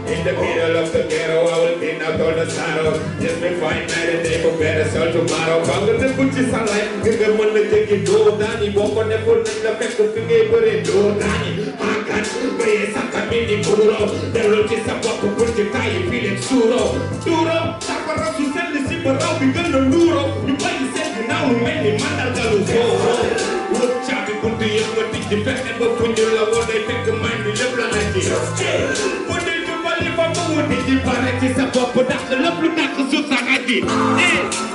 In the middle of the ghetto, I will be out on the saddle. Just before I meditate for better sell tomorrow. Bang the put you sunlight, give them one to take it to Danny. Walk on the foot and the back of the game, put it to Danny. I can't pay a mini puro. The road is a walk to put your tie, feeling suro. Duro, Takara to sell the zipper out, we gonna luro. You buy yourself now, many man are gonna go. Look, Chappy, put the young one, think the fact that when you love what they take a mind, we live like it. Di pare ci sa bopp ndax lépp lu nekk suuf sa nga ji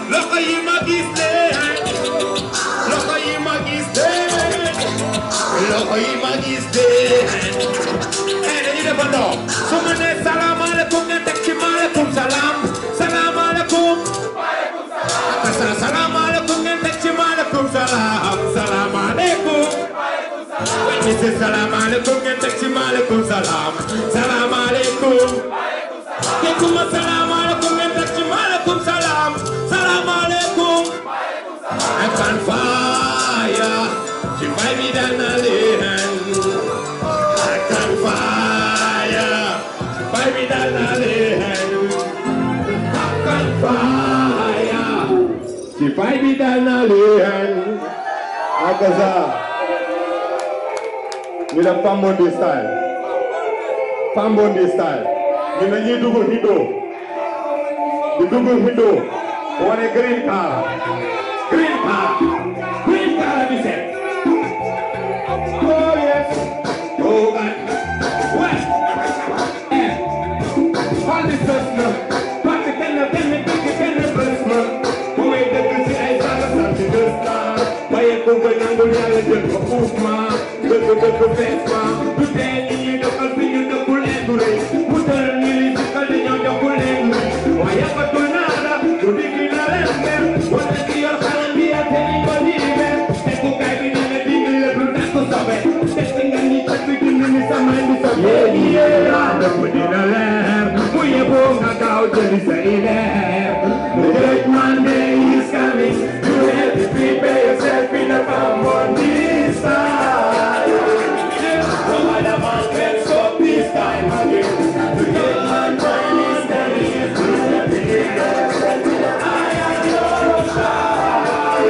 loxo yi ma gis leen loxo yi ma gis leen loxo yi ma gis leen dañuy defandoo su ma nee salaamaaleykum ngeen teg ci maaleykum salaam salaamaaleykum salaamaaleykum ngeen teg ci maaleykum salaam salaamaaleykum when say salaamaaleykum ngeen teg ci maaleykum salaam salaamaaleykum Kekuma salam alaikum and touchim alaikum salam salam alaikum I can fire she find me down a land I can fire she find me down a land I can fire she find me down a land Akaza with a Pambondi style Pambondi style You know you do Hindu. You do Hindu. Want a green car. Green car. Green car, let me say. Oh yes. Oh God. What? All this stuff now. But the kind of thing that you can bless me. Who ain't the good I saw something just now. Why you go and go down and just go move man. Go fence man. You tell me you don't continue to pull and do it. The great Monday is coming. You have to prepare yourself in a Pambondi style. No other man can stop this time again. The great man is coming. You have to prepare yourself in a iron style.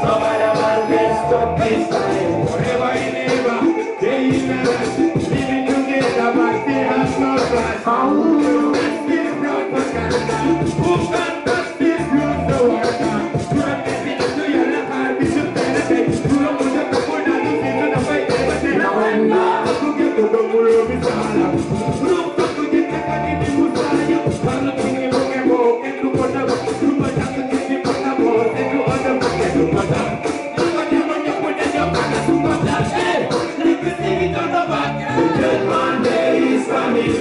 No other man can stop this time. Forever and ever, day in and night, living together, but they have no right. Who can touch this good the water? You are getting to your left hand, this is the day. You don't want to put that in the fight, but then I went now to get to the world with Allah. Look to get the money to Musaya. I'm looking at and to put up to my time to get the Patago and to other market to Pata. Look at them when you put in your back to Pata. Hey, let me see it on the back. The good Monday is coming.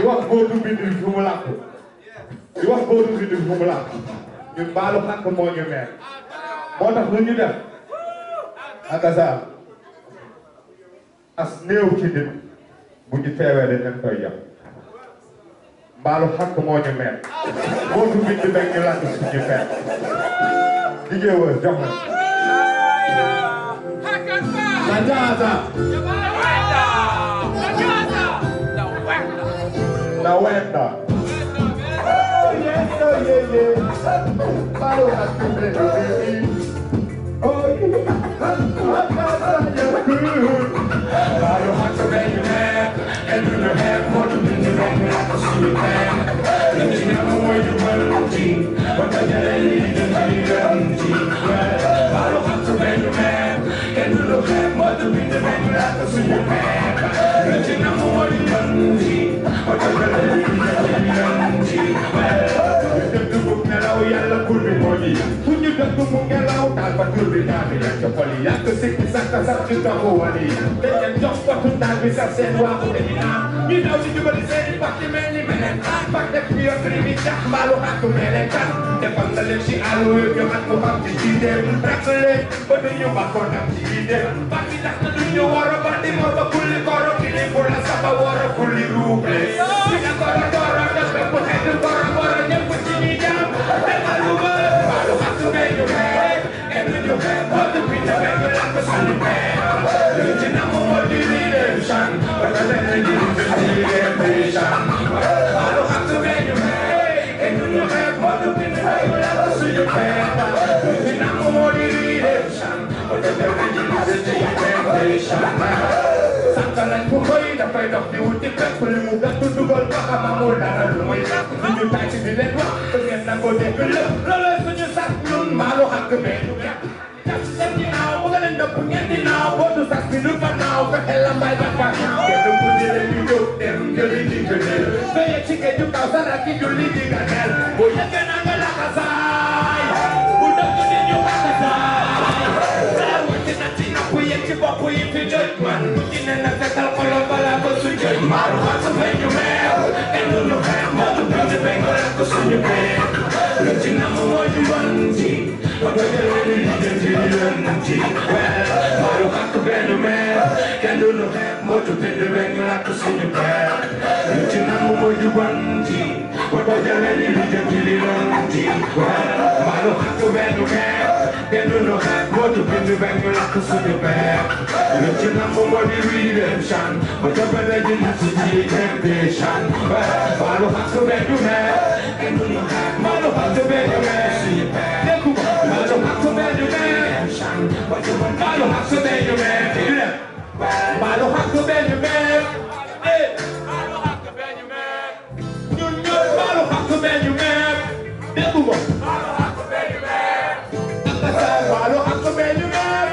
di wax góotu bindi fu mu làkk di wax góotu bindi fu mu làkk ñun baalu xàq moo ñu meer moo tax lu ñu def akasa as néew ci nit bu ñu teewee dañ leen koy jox baalu xàq moo ñu meer góotu bindi beeg ñu làkk suñu meer liggéey wër jox na la jaasa la wenda oh yeah baalu xàq bindi oh yeah baalu xàq bindi meer and you have more to be the wrong like a sweet man let you know where you will be but I get a little baalu xàq bindi meer and you have more to be the wrong like a sweet man let you know where you will be but I get a little nelaw yàlla kur bi moo ji fu ñu dëkk mu ngelaw taal ba tur bi ñaata yaa ca xol yi yàgg sikki sakka sax ci taxu wali dañ leen jox batu taal bi sax seen waaxu dañu naan ñu daw di jubali seen i bax di mel ni meneen bax def bi yor prix bi jax mbaalu xàkk melee kan defal nga leen si àll wi ñu xat mu xam ci jiiteem rakk leen ba duñu bakkoon am ci jiiteem bax bi tax na duñu war a ba di moo ba kulli koro kili pour la saba war a kulli ruuble bi na koro doora def bépp xeetu koro koro ñëpp ci ñi jaam baalu xàq bee ñu mee kenn ñu mee moo di bind bee ñu lakk suñu mee lu ci namm moo di redemption ba nga leen di redemption baalu xàq bee ñu mee kenn ñu mee moo di bind bee ñu lakk suñu mee lu ci namm moo di redemption ba nga leen di redemption sànq lañ ko koy dafay dox di wuti fépp li mu gàttu dugal ba xam amul dara lu muy lakk suñu tàcc di leen wax ba ngeen nangoo dégg lépp loolu suñu sax ñun mbaalu xàq bee ñu yàq jàpp seen ginnaaw ba nga leen dëpp ngeen di naaw bootu sax bi lu fa naaw fexe la mbay ba fa kenn ku di leen di jóg dem jëli di gëneel ba yegg ci géeju kaw sara ki julli di gëneel bu yëgee na nga laxasaay bu dëgg di ñu xaxasaay leer wàcc na ci nopp yegg ci bopp yi fi jëj man bu ci ne na fekkal xolom balaa ko su jëj mbaalu xàq bee ñu meew kenn lu xeex moo tu bind bee nga lakk suñu bee lu ci nam moo ñu wan ci ba nga jëlee li jëm ci li leen ci mbaalu xàq bee ñu meew kenn lu xeex moo tu bind bee nga lakk suñu bee lu ci nam moo ñu wan ci ba nga jëlee li jëm ci li leen ci mbaalu xàq bee ñu meew kenn lu xeex moo tu bind bee nga lakk suñu bee lu ci nam moo di redemption ba nga jëlee li jëm ci redemption mbaalu xàq bee ñu meew kenn lu xeex mbaalu xàq bee ñu meew mbaalu xàq bee ñu meew mbaalu xàq bee ñu meew mbaalu xàq bee ñu meew mbaalu xàq bee ñu meew ñun ñëpp mbaalu xàq bee ñu meew dégg nga mbaalu xàq bee ñu meew mbaalu xàq bee ñu meew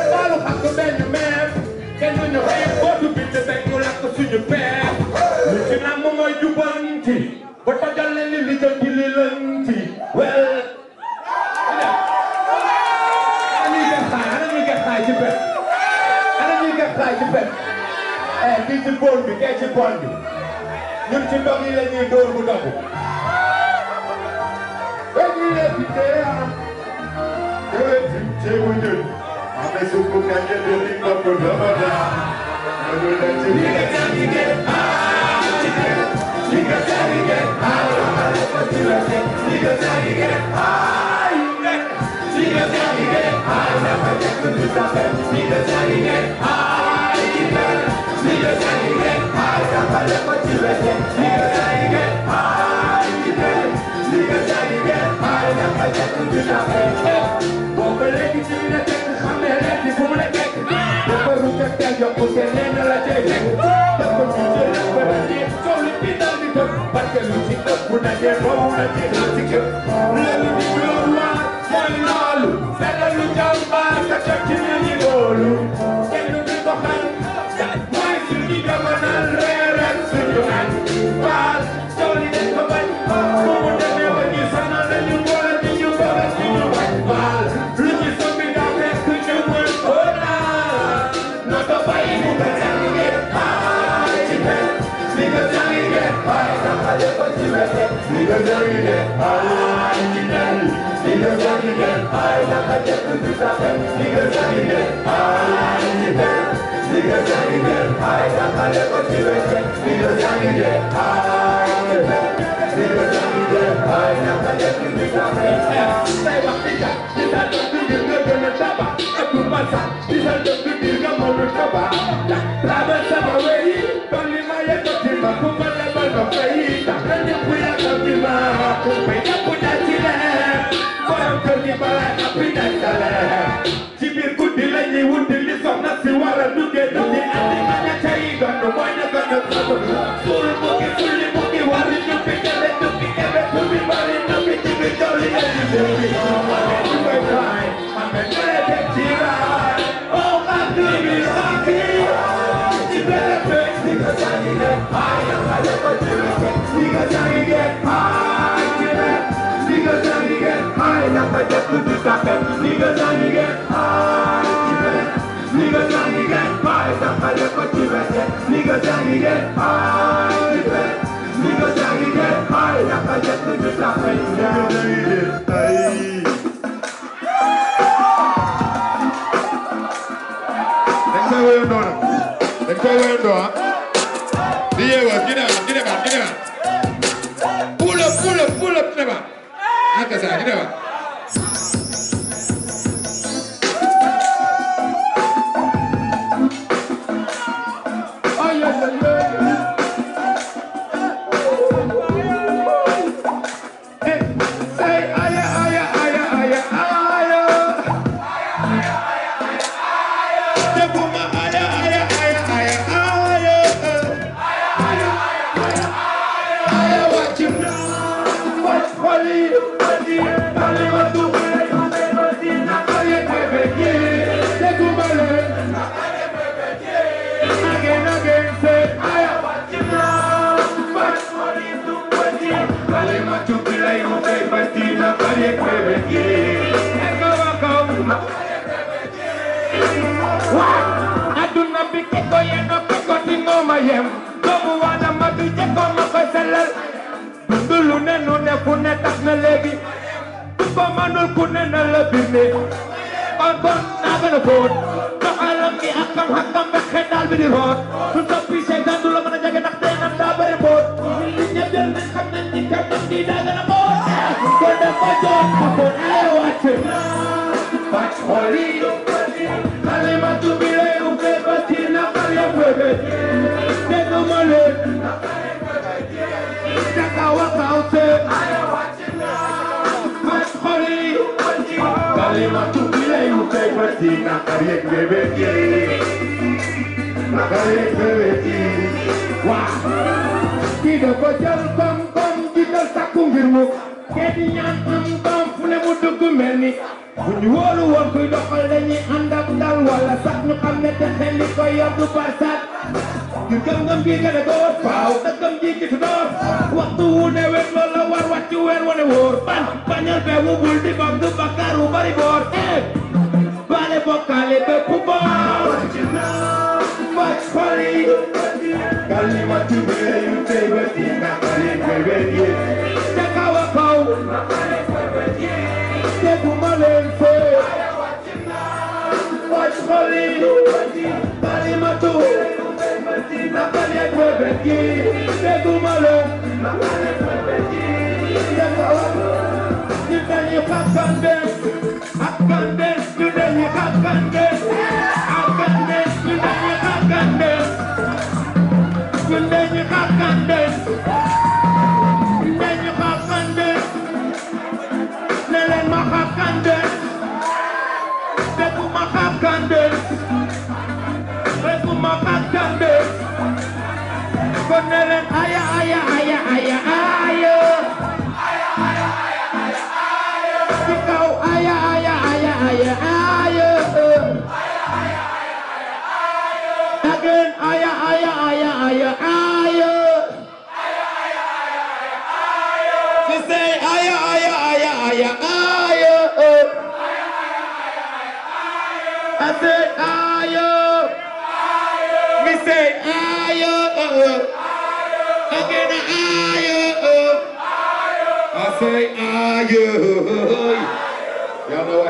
mbaalu xàq bee ñu meew kenn ñu xeex bootu bind bee ñu lakk suñu peer lu ci nam mooy jubanti ba tojal leen li jëm ci li lënti wel ana ñuy gas xaay ci pet ana ñuy gas xaay ci pet kii ci bool bi kee ci bool bi ñun ci ndog yi la ñuy dóor bu dogu dañuy lekk teeram déwén ci ceebu jën ame supp kanje de li ngokk dama daa ñu leen ci li nga jàngi ngeen li nga jàngi ngeen li nga jàngi ngeen li nga jàngi ngeen dafa jekk du safe li nga jàngi ngeen li nga jàngi ngeen dafa lekk ci wete li nga jàngi ngeen li nga jàngi ngeen dafa jekk du safe boo ko léegi ci la tekk xam ne leen di fu mu ne tekk dafa ruute teel yokku te leen la cay tekk dafa ñu jël ba la ci soo li bi dal di tëb parce que lu ci ëpp bu na jee boobu na ci la ci kër léegi di loolu mooy loolu fekk lu jàmbaar ka teg ci nit ñi loolu kenn du ko xam mooy suñu jamono reeral suñu añ baal soo li dañ ko bañ bu mu demee ba ñu sonal nañu boole di ñu boole suñu bañ baal Pull up, never. Haka sa, never.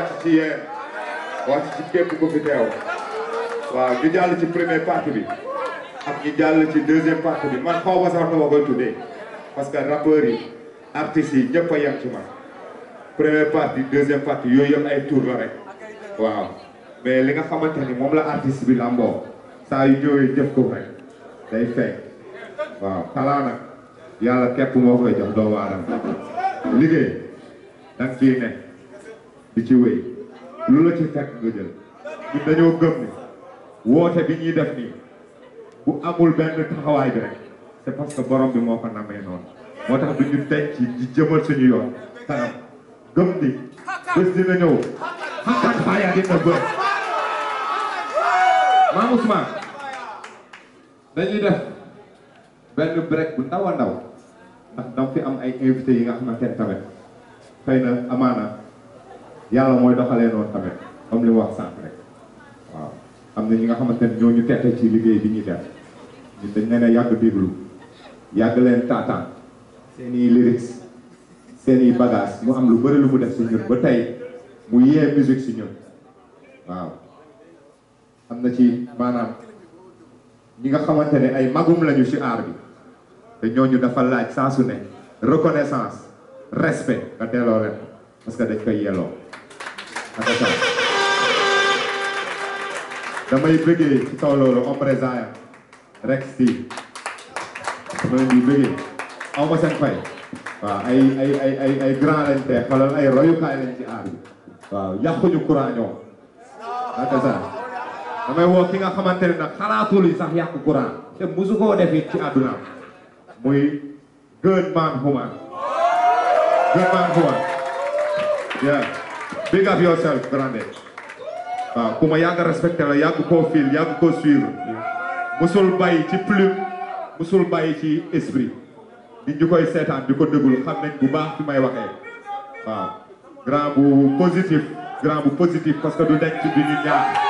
wàcc ci yéen wàcc ci képp ku fi teew waaw ñu jàll ci première partie bi ak ñu jàll ci deuxième partie bi man xaw ma sax nu ma koy tuddee parce que rappeurs yi artistes yi ñëpp a yem ci man première partie deuxième partie yooyu yëpp ay tour la rek waaw mais li nga xamante ni moom la artiste bi lamboo saa yu ñëwee jëf ko rek day fekk waaw talaa nag yàlla képp moo koy jox doomu aadama liggéey danga ciy ne di ci wéy lu la ci fekk nga jël ñun dañoo gëm ni woote bi ñuy def nii bu amul benn taxawaay bi rek c'est parce que borom bi moo ko namee noonu moo tax du ñu denc di jëmal suñu yoon kanam gëm ni bés dina ñëw xaqat xaaya dina bër Mame Ousmane dañuy def benn break bu ndaw a ndaw ndax dama fi am ay invités yi nga xamante ne tamit xëy na amaana yàlla mooy doxalee noonu tamit comme li mu wax sànq rek waaw am na ñi nga xamante ne ñoo ñu tette ci liggéey bi ñuy def ñun dañ leen a yàgg déglu yàgg leen taataan seen i lyrics seen i bagage mu am lu bëri lu mu def si ñun ba tey mu yee musique si ñun waaw am na ci maanaam ñi nga xamante ne ay magum lañu ci aar bi te ñooñu dafa laaj saa su ne reconnaissance respect nga delloo leen parce que dañ koy yelloo attention damay bëggee ci kaw loolu ombrezaya Rex Steve dama leen di bëggee aw ma seen fay waaw ay grand lañ te xoolal ay royukaay lañ ci aar bi waaw yàquñu courant ñoom attention damay woo ki nga xamante ne nag xalaatul yi sax yàqu courant te musu koo def it ci àdduna muy Good Man Woman yeah big up yourself grande waaw ku ma yàgg respecté la yàgg koo fil yàgg koo suivre musul bàyyi ci plume musul bàyyi ci esprit di ñu koy seetaan di ko déglu xam nañ bu baax fi may waxee waaw grand bu positif parce que du nekk ci bi ñu ñaar